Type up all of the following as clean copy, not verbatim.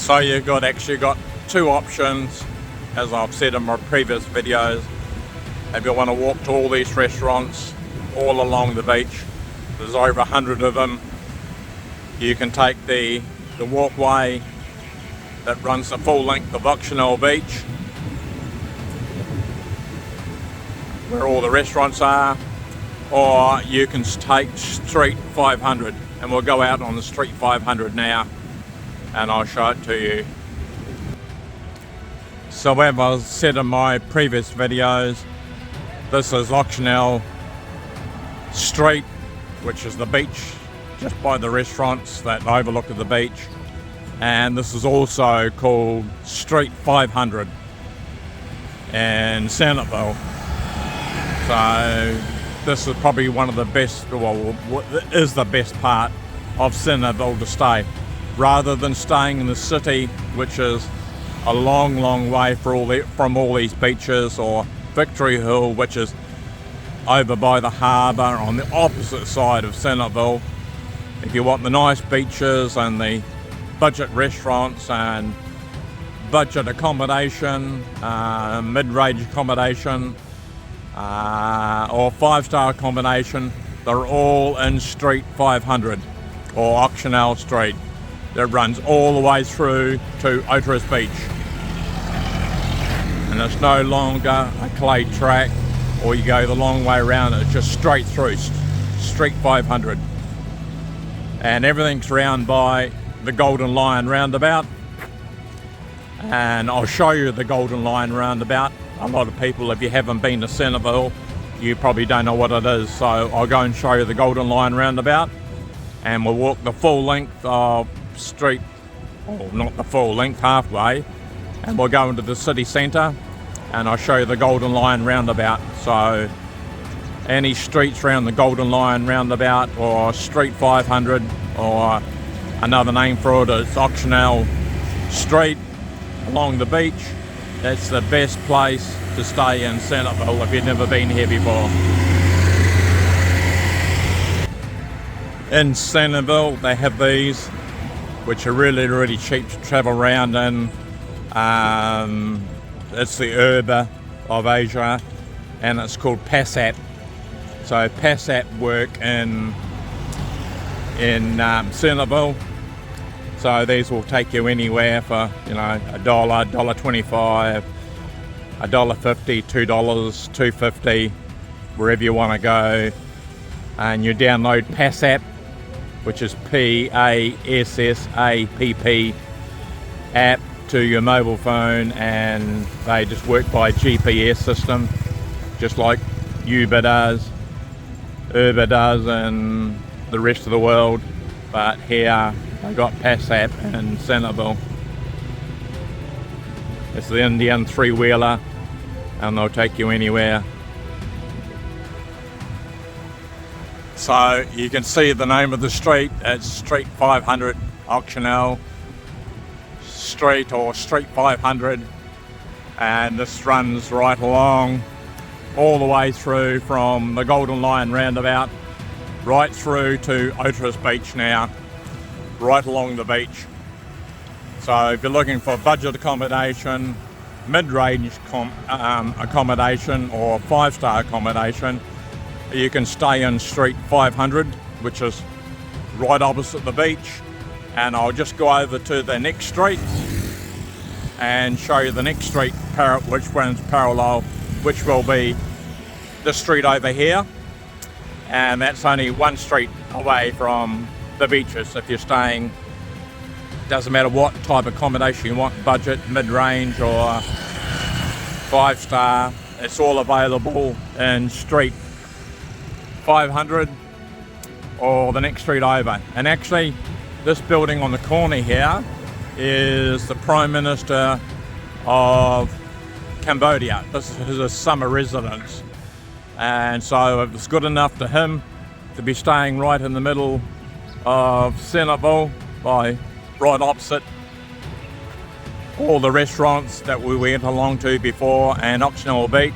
So you've actually got two options, as I've said in my previous videos. If you want to walk to all these restaurants all along the beach, there's over 100 of them. You can take the walkway that runs the full length of Ochheuteal Beach, where all the restaurants are, or you can take Street 500, and we'll go out on the Street 500 now and I'll show it to you. So as I said in my previous videos, this is Ochheuteal Street, which is the beach just by the restaurants that overlook the beach, and this is also called Street 500 in Sihanoukville. So this is probably one of the best, well, is the best part of Sihanoukville to stay, rather than staying in the city, which is a long way from all these beaches, or Victory Hill, which is over by the harbour on the opposite side of Sihanoukville. If you want the nice beaches and the budget restaurants and budget accommodation, mid-range accommodation, or 5-star accommodation, they're all in Street 500 or Ochheuteal Street. That runs all the way through to Ochheuteal Beach, and it's no longer a clay track or you go the long way around. It's just straight through Street 500, and everything's round by the Golden Lion Roundabout, and I'll show you the Golden Lion Roundabout. A lot of people, if you haven't been to Sihanoukville, you probably don't know what it is, so I'll go and show you the Golden Lion Roundabout, and we'll walk the full length of street, or not the full length, halfway, and we'll go into the city centre and I'll show you the Golden Lion Roundabout. So any streets around the Golden Lion Roundabout, or Street 500, or another name for it is Ochheuteal Street along the beach, that's the best place to stay in Sihanoukville if you've never been here before. In Sihanoukville they have these, which are really cheap to travel around in. It's the Uber of Asia, and it's called Passat. So Passat work in Sihanoukville. So these will take you anywhere for, you know, $1, $1.25, $1.50, $2, $2.50, wherever you want to go. And you download Passat, which is P-A-S-S-A-P-P app, to your mobile phone, and they just work by GPS system, just like Uber does, and the rest of the world. But here I got Passat in Sihanoukville. It's the Indian 3-wheeler, and they'll take you anywhere. So you can see the name of the street. It's Street 500 Ochheuteal Street, or Street 500, and this runs right along all the way through from the Golden Lion Roundabout right through to Ochheuteal Beach now, right along the beach. So if you're looking for budget accommodation, mid-range accommodation, or 5-star accommodation, you can stay in Street 500, which is right opposite the beach. And I'll just go over to the next street and show you the next street, which runs parallel, which will be this street over here. And that's only one street away from the beaches. If you're staying, doesn't matter what type of accommodation you want, budget, mid-range, or 5-star, it's all available in Street 500 or the next street over. And actually, this building on the corner here is the Prime Minister of Cambodia. This is his summer residence, and so it was good enough to him to be staying right in the middle of Sihanoukville, by right opposite all the restaurants that we went along to before, and Ochheuteal Beach.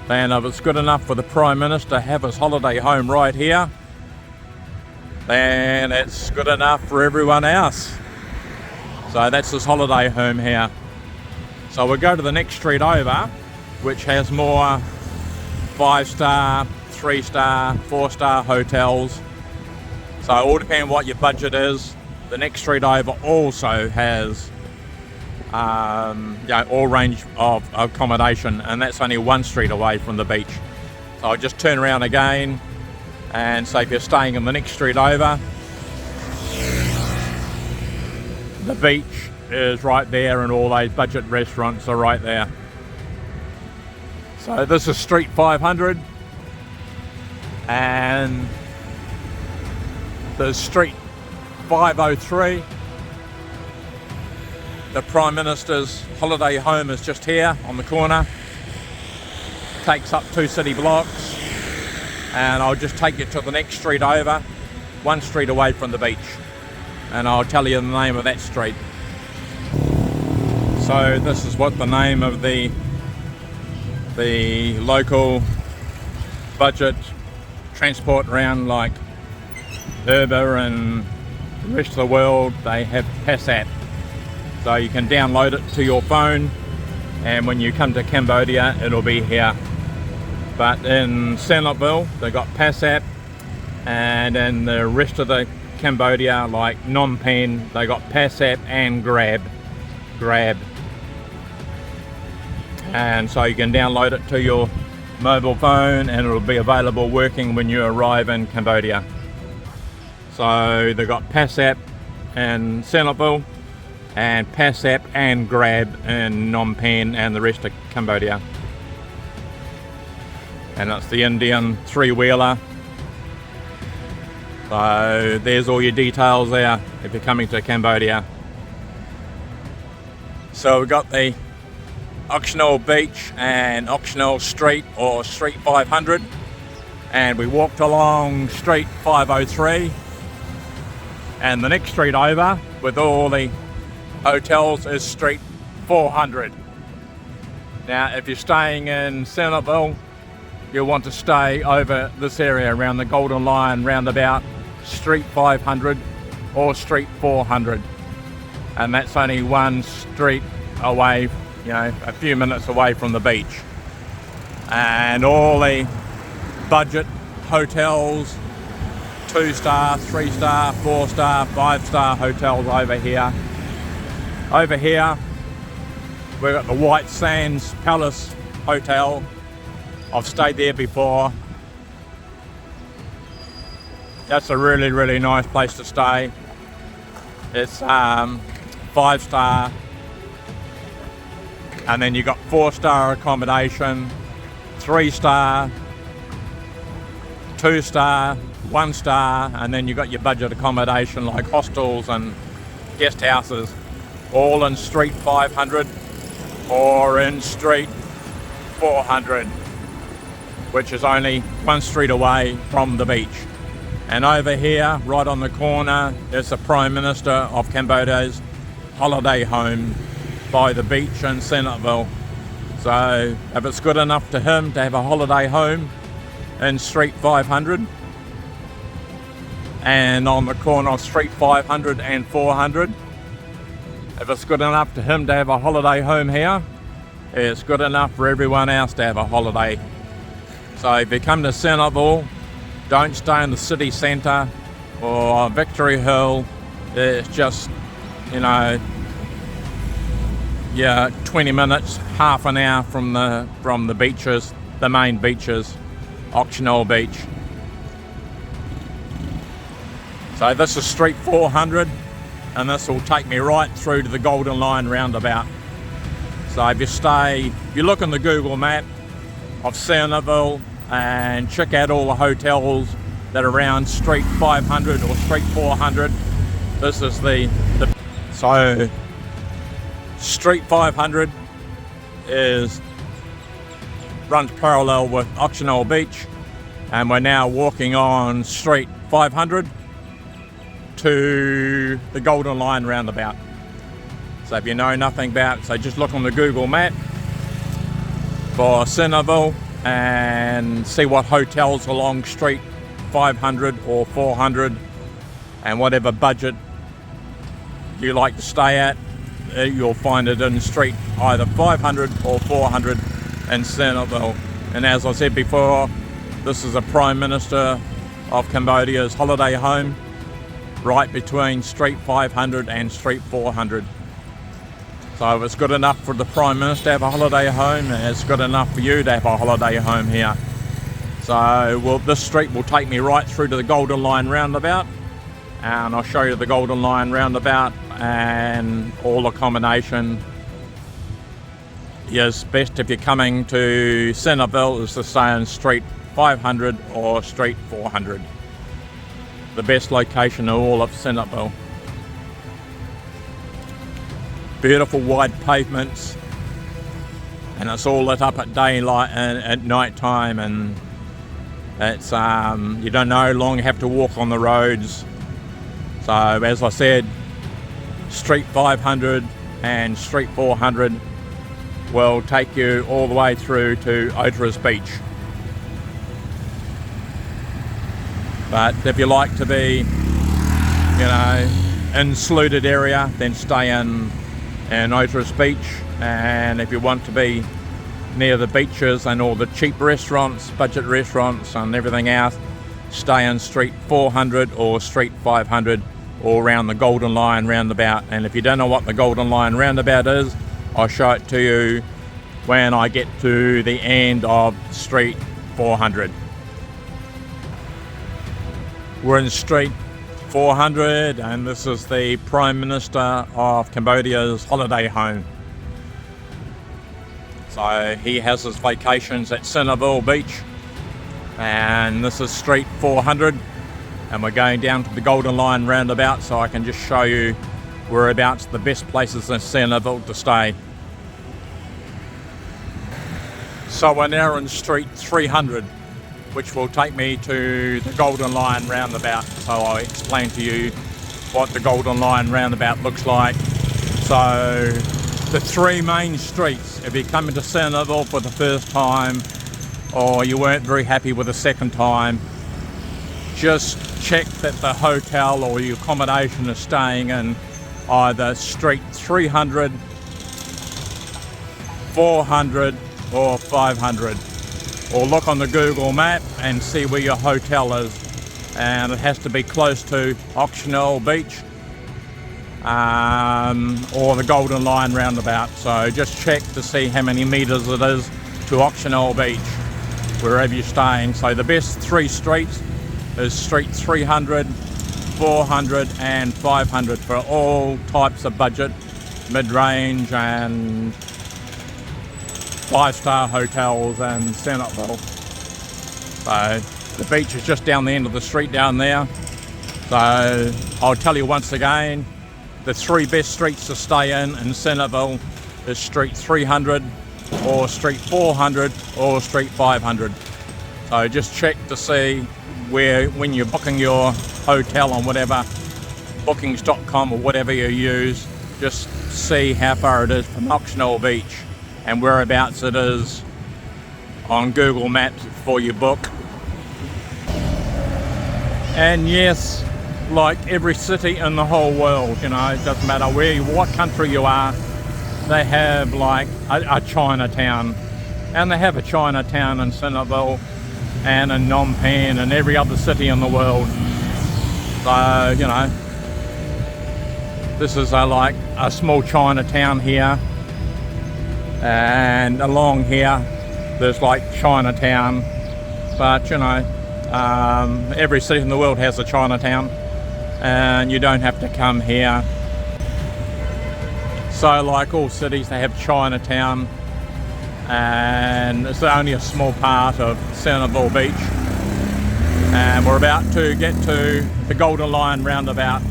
And if it's good enough for the Prime Minister to have his holiday home right here, then it's good enough for everyone else. So that's this holiday home here. So we'll go to the next street over, which has more 5-star, 3-star, 4-star hotels. So it all depends what your budget is. The next street over also has all range of accommodation, and that's only one street away from the beach. So I'll just turn around again and say if you're staying in the next street over, the beach is right there and all those budget restaurants are right there. So this is Street 500, and there's Street 503. The Prime Minister's holiday home is just here on the corner. Takes up 2 city blocks, and I'll just take you to the next street over, 1 street away from the beach, and I'll tell you the name of that street. So this is what the name of the local budget transport around, like Uber and the rest of the world. They have PASAP, so you can download it to your phone, and when you come to Cambodia it'll be here. But in Sihanoukville they got PASAP, and in the rest of the Cambodia, like Phnom Penh, they got PASAP and Grab. And so you can download it to your mobile phone, and it'll be available working when you arrive in Cambodia. So they got PASAP in Sihanoukville, and PASAP and Grab in Phnom Penh and the rest of Cambodia. And it's the Indian 3-wheeler. So there's all your details there if you're coming to Cambodia. So we've got the Ochheuteal Beach and Ochheuteal Street, or Street 500, and we walked along Street 503, and the next street over with all the hotels is Street 400. Now if you're staying in Sihanoukville, you'll want to stay over this area around the Golden Lion Roundabout, Street 500 or Street 400, and that's only 1 street away, a few minutes away from the beach. And all the budget hotels, 2-star, 3-star, 4-star, 5-star hotels over here. Over here we've got the White Sands Palace Hotel. I've stayed there before. That's a really, really nice place to stay. It's 5-star, and then you got 4-star accommodation, 3-star, 2-star, 1-star, and then you got your budget accommodation like hostels and guest houses, all in Street 500 or in Street 400, which is only 1 street away from the beach. And over here, right on the corner, is the Prime Minister of Cambodia's holiday home by the beach in Sihanoukville. So if it's good enough to him to have a holiday home in Street 500 and on the corner of Street 500 and 400, if it's good enough to him to have a holiday home here, it's good enough for everyone else to have a holiday. So if you come to Sihanoukville, don't stay in the city centre or Victory Hill. It's just, 20 minutes, half an hour from the beaches, the main beaches, Ochheuteal Beach. So this is Street 400, and this will take me right through to the Golden Lion Roundabout. So if you look on the Google map of Sihanoukville and check out all the hotels that are around Street 500 or Street 400, this is so Street 500 runs parallel with Ochheuteal Beach, and we're now walking on Street 500 to the Golden Lion Roundabout. So if you know nothing about it, so just look on the Google map for Sihanoukville and see what hotels along Street 500 or 400 and whatever budget you like to stay at, you'll find it in street either 500 or 400 in Sihanoukville. And as I said before, this is the Prime Minister of Cambodia's holiday home, right between street 500 and street 400. So it's good enough for the Prime Minister to have a holiday home, and it's good enough for you to have a holiday home here. So this street will take me right through to the Golden Line roundabout, and I'll show you the Golden Line roundabout, and all accommodation is best if you're coming to Sihanoukville is to stay in street 500 or street 400. The best location in all of Sihanoukville. Beautiful wide pavements, and it's all lit up at daylight and at night time, and it's you don't no longer have to walk on the roads. So as I said, street 500 and street 400 will take you all the way through to Ochheuteal Beach. But if you like to be, you know, in secluded area, then stay in Ochheuteal Beach. And if you want to be near the beaches and all the cheap restaurants, budget restaurants and everything else, stay in street 400 or street 500 or around the Golden Line roundabout. And if you don't know what the Golden Line roundabout is, I'll show it to you when I get to the end of street 400. We're in street 400, and this is the Prime Minister of Cambodia's holiday home. So he has his vacations at Sihanoukville Beach, and this is street 400, and we're going down to the Golden Line roundabout, so I can just show you whereabouts the best places in Sihanoukville to stay. So we're now in street 300, which will take me to the Golden Line roundabout. So I'll explain to you what the Golden Line roundabout looks like. So the three main streets, if you come into Sihanoukville for the first time, or you weren't very happy with the second time, just check that the hotel or your accommodation is staying in either street 300, 400 or 500. Or look on the Google map and see where your hotel is, and it has to be close to Ochheuteal Beach or the Golden Line roundabout. So just check to see how many metres it is to Ochheuteal Beach, wherever you're staying. So the best three streets is street 300, 400 and 500 for all types of budget, mid-range and 5-star hotels and Sihanoukville. So the beach is just down the end of the street down there. So I'll tell you once again, the three best streets to stay in Sihanoukville is street 300 or street 400 or street 500. So just check to see where, when you're booking your hotel on whatever, bookings.com or whatever you use, just see how far it is from Ochheuteal Beach and whereabouts it is on Google Maps before you book. And yes, like every city in the whole world, you know, it doesn't matter what country you are, they have like a Chinatown, and they have a Chinatown in Sihanoukville and in Phnom Penh and every other city in the world. So, you know, this is like a small Chinatown here, and along here there's like Chinatown, but you know, every city in the world has a Chinatown, and you don't have to come here. So like all cities, they have Chinatown, and it's only a small part of Sihanoukville Beach. And we're about to get to the Golden Line roundabout.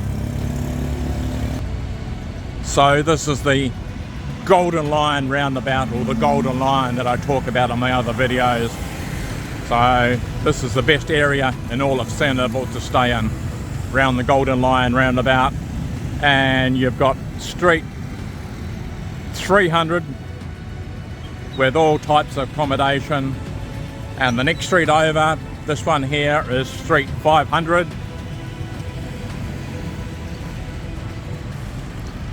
So this is the Golden Line roundabout, or the Golden Line that I talk about in my other videos. So this is the best area in all of Sihanoukville to stay in, around the Golden Line roundabout. And you've got street 300 with all types of accommodation, and the next street over, this one here, is street 500.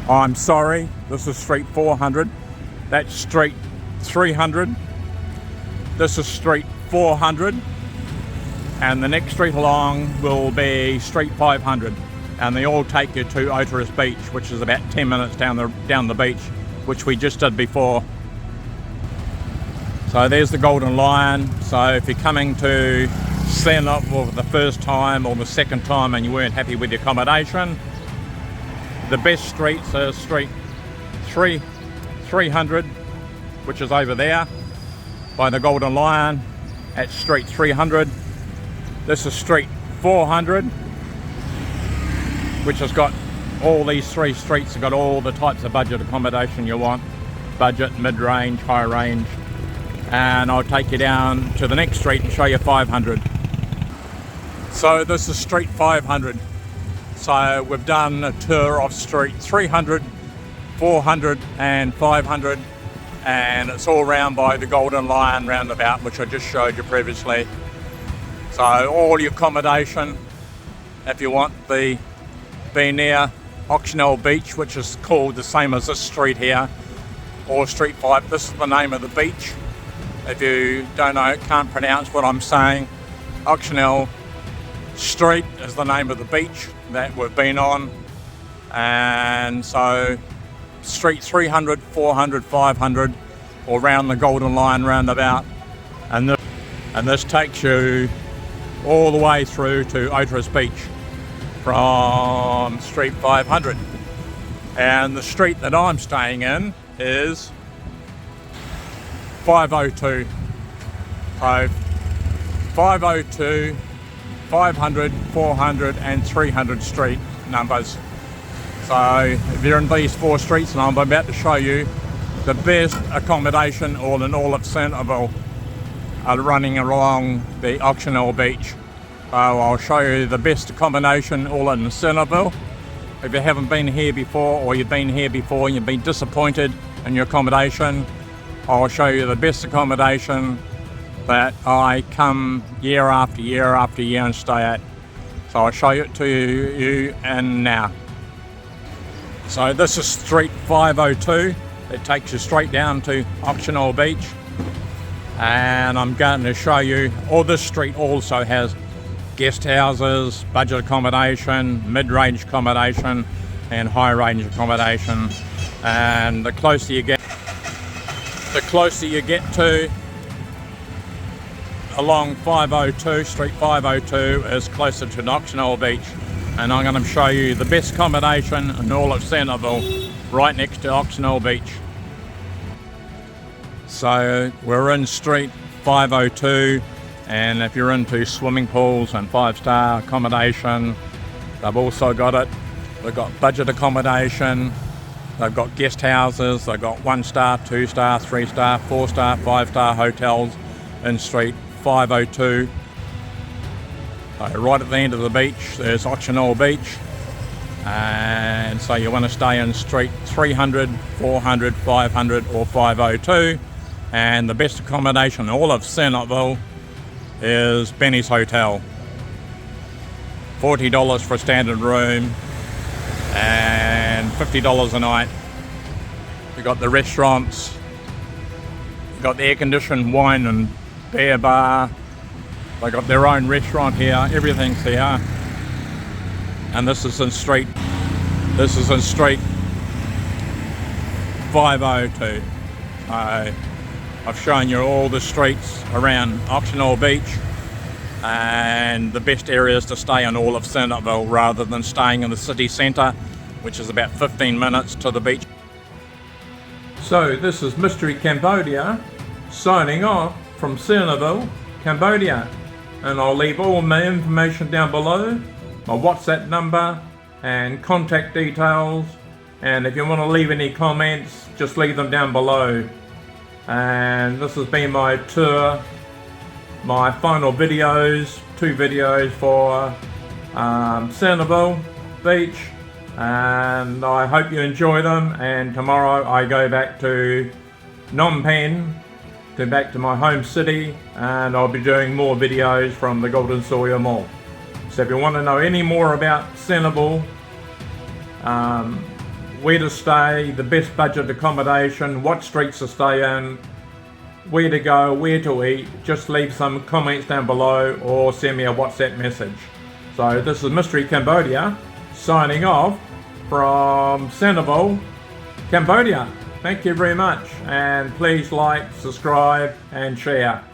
I'm sorry, this is street 400. That's street 300. This is street 400. And the next street along will be street 500. And they all take you to Ochheuteal Beach, which is about 10 minutes down the beach, which we just did before. So there's the Golden Lion. So if you're coming to Sihanoukville for the first time or the second time and you weren't happy with the accommodation, the best streets are street 300, which is over there by the Golden Lion at street 300. This is street 400, which has got all these three streets have got all the types of budget accommodation you want. Budget, mid-range, high range. And I'll take you down to the next street and show you 500. So this is street 500. So we've done a tour of street 300, 400 and 500. And it's all round by the Golden Lion roundabout, which I just showed you previously. So all your accommodation, if you want the be near Ochheuteal Beach, which is called the same as this street here, or street 5. This is the name of the beach. If you don't know, can't pronounce what I'm saying, Ochheuteal Street is the name of the beach that we've been on. And so street 300, 400, 500, or round the Golden Lion roundabout. And this takes you all the way through to Ochheuteal Beach from street 500. And the street that I'm staying in is 502. So 502, 500, 400 and 300 street numbers. So if you're in these four streets, and I'm about to show you the best accommodation all in all of Sihanoukville are running along the Ochheuteal Beach. So I'll show you the best accommodation all in Sihanoukville. If you haven't been here before, or you've been here before and you've been disappointed in your accommodation, I'll show you the best accommodation that I come year after year after year and stay at. So I'll show it to you and now. So this is street 502. It takes you straight down to Ochheuteal Beach. And I'm going to show you, this street also has guest houses, budget accommodation, mid-range accommodation and high-range accommodation. And the closer you get to along 502, street 502 is closer to Ochheuteal Beach. And I'm going to show you the best accommodation in all of Sihanoukville, right next to Ochheuteal Beach. So we're in street 502, and if you're into swimming pools and 5-star accommodation, they've also got it. They've got budget accommodation, they've got guest houses, they've got 1-star, 2-star, 3-star, 4-star, 5-star hotels in street 502. Right at the end of the beach there's Ochheuteal Beach, and so you want to stay in street 300, 400, 500 or 502. And the best accommodation in all of Sihanoukville is Benny's Hotel. $40 for a standard room and $50 a night. You've got the restaurants, you've got the air-conditioned wine and beer bar. They got their own restaurant here, everything's here. And this is in street 502. I've shown you all the streets around Ochheuteal Beach and the best areas to stay in all of Sihanoukville rather than staying in the city centre, which is about 15 minutes to the beach. So this is Mystery Cambodia signing off from Sihanoukville, Cambodia. And I'll leave all my information down below, my WhatsApp number and contact details. And if you want to leave any comments, just leave them down below. And this has been my tour, my final videos, 2 videos for Sihanoukville Beach, and I hope you enjoy them. And tomorrow I go back to Phnom Penh, back to my home city, and I'll be doing more videos from the Golden Soil Mall. So if you want to know any more about Sihanoukville, where to stay, the best budget accommodation, what streets to stay in, where to go, where to eat, just leave some comments down below or send me a WhatsApp message. So this is Mystery Cambodia signing off from Sihanoukville, Cambodia. Thank you very much, and please like, subscribe and share.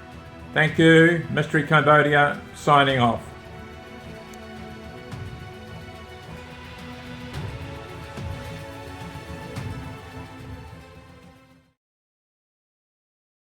Thank you, Mystery Cambodia signing off.